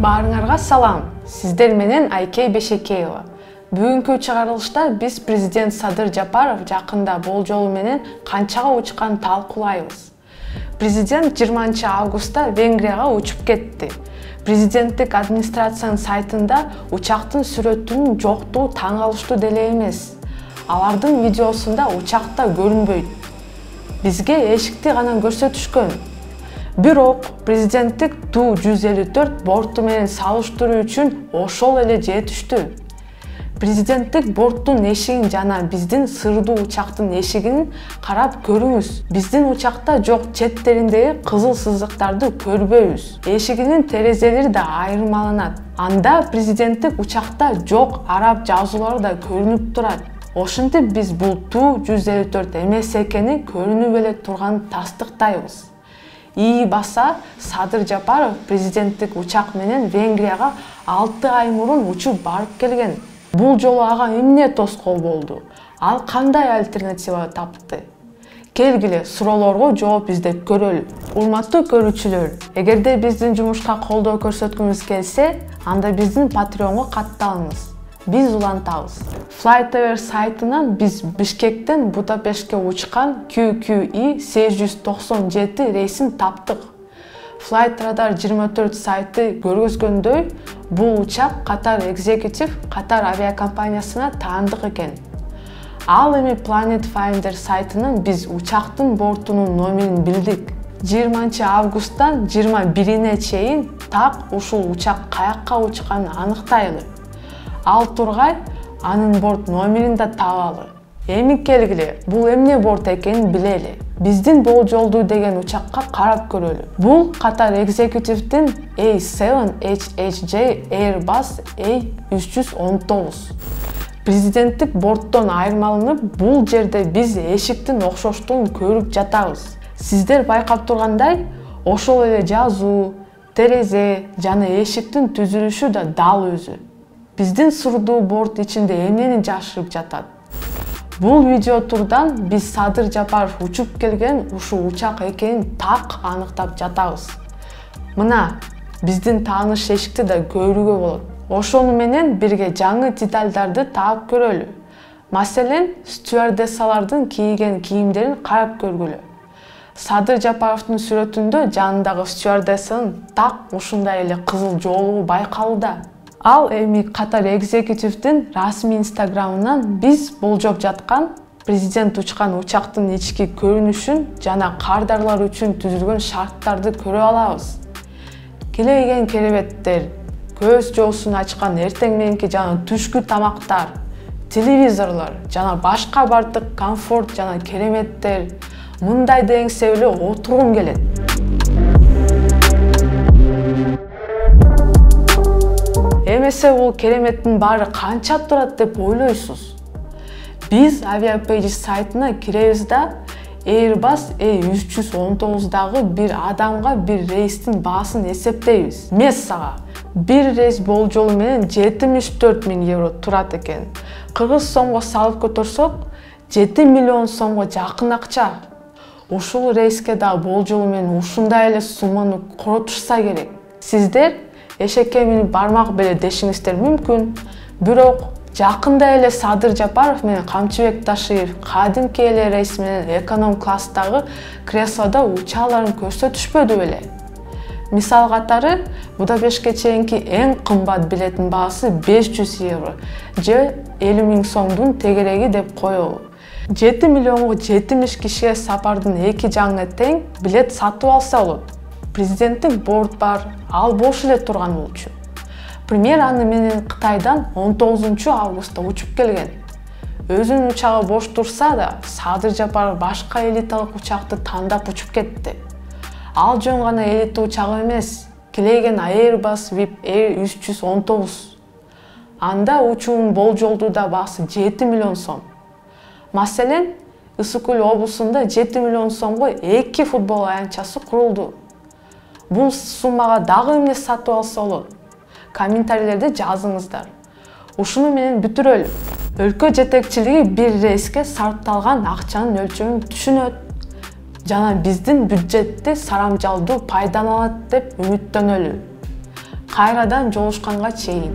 Баарыңарга салам. Сиздер менен Айкей Бешекеева. Бүгүнкү чыгарылышта биз президент Садыр Жапаров жакында болжолу менен канчага учкан талкуулайбыз. Президент 20 августта Венгрияга учуп кетти. Президенттик администрациянын сайтында учактын сүрөтүнүн жоктугу таң калыштуу деле эмес. Алардын видеосунда учакта көрүнбөйт. Бизге эшикти гана көрсөтүшкөн. Бирок президенттик Ту-154 борту менен салыштыруу үчүн ошол эле жетиштүү. Президенттик борттун эшигин жана биздин сырдуу учактын эшигин карап көрүңүз. Биздин учакта жок четтериндеги кызыл сызыктарды көрбөйбүз. Эшигинин терезелери да айырмаланат. Анда президенттик учакта жок араб жазуулары да көрүнүп турат. Ошентип биз бул Ту-154 эмес экени көрүнүп эле турганын тастыктайбыз. ИИ баса Садыр Жапаров президенттик учак менен Венгрияга 6 ай мурун учуп барып келген. Бул жолу ага эмне тоскоол болду? Ал кандай альтернатива тапты? Келгиле суроолорго жооп издеп көрөлү. Урматтуу көрүүчүлөр, эгерде биздин жумушка колдоо көрсөткүңүз келсе, анда биздин Patreonго катталыңыз. Биз улантабыз. FlightAware сайтынан биз Бишкектен Будапештке учкан QQI 897 рейсин таптык. Flightradar 24 сайты көргөзгөндөй, бул учак Qatar Executive Qatar авиакомпаниясына таандык экен. Ал эми Planet Finder сайтынан биз учактын бортунун номерин билдик. 20 августтан 21-ине чейин так ушул учак каякка учканын аныктайлы. Ал тургай анын борт номерин да табалы. Эми келгиле, бул эмне борт экенин билели. Биздин болжолдуу деген учакка карап көрөлү. Бул Qatar Executive'дин A7HHJ Airbus A319. Президенттик борттон айырмаланып, бул жерде биз эшиктин окшоштугун көрүп жатабыз. Сиздер байкап тургандай, ошол эле жазуу, терезе жана эшиктин түзүлүшү да дал өзү. Биздин сырдуу борт ичинде эмнени жашырып жатат? Бул видео турдан биз Садыр Жапаров учуп келген ушул учак экенин так аныктап жатабыз. Мына, биздин тааныш эшикти да көрүүгө болот. Ошону менен бирге жаңы детальдарды таап көрөлү. Маселен, стюардессалардын кийген кийимдерин карап көргүлө. Садыр Жапаровдун сүрөтүндө жанындагы стюардессанын так ушундай эле кызыл жоолугу байкалууда. Ал эми Qatar Executive'дин расмий инстаграмынан биз болжоп жаткан президент учкан учактын ички көрүнүшүн жана кардарлар үчүн түзүлгөн шарттарды көрө алабыз. Келейген керебеттер, көз жоосун ачкан эртең мененки жана түшкү тамактар, телевизорлор жана башка бардык комфорт жана кереметтер. Мындай деңсе эле отургум келет. Эмесе бул кереметтин баары канча турат деп ойлойсуз? Биз Aviapages сайтына киребиз да Airbus A319дагы бир адамга бир рейстин баасын эсептейбиз. Мессага бир рейс болжолу менен 74 000 евро турат экен. Кыргыз сомго салып көтөрсөк 7 миллион сомго жакын акча. Ушул рейске да болжолу менен ушундай эле сумманы коротушса керек. Сиздер эшекке минип бармак беле дешиңиздер мүмкүн. Бирок жакында эле Садыр Жапаров менен Камчыбек Ташиев кадимки эле рейс менен эконом класстагы креслодо учааларын көрсөтүшпөдү беле. Мисал катары, Будапештке чейинки эң кымбат билеттин баасы 500 евро же 50 000 сомдун тегереги деп коелу. 7 миллионго 70 кишиге сапардын 2 жаңы тең билет сатып алса болот. Президенттик борт бар, ал бош эле турган болчу. Премьер аны менен Кытайдан 19 августта учуп келген. Өзүнүн учагы бош турса да, Садыр Жапаров башка элиталык учакты тандап учуп кетти. Ал жөн гана элита учагы эмес, келеген Airbus VIP A319. Анда учуунун болжолдуу да баасы 7 миллион сом. Маселен, Ысык Көл облусунда 7 миллион сомго 2 футбол аянтчасы курулду. Бул суммага дагы эмне сатып алса болот? Комментарийлерде жазыңыздар. Ушуну менен бүтүрөлү. Өлкө жетекчилиги бир рейске сарпталган акчанын өлчөмүн түшүнөт жана биздин бюджетти сарамжалдуу пайдаланат деп үмүттөнөлү. Кайрадан жолугушканга чейин.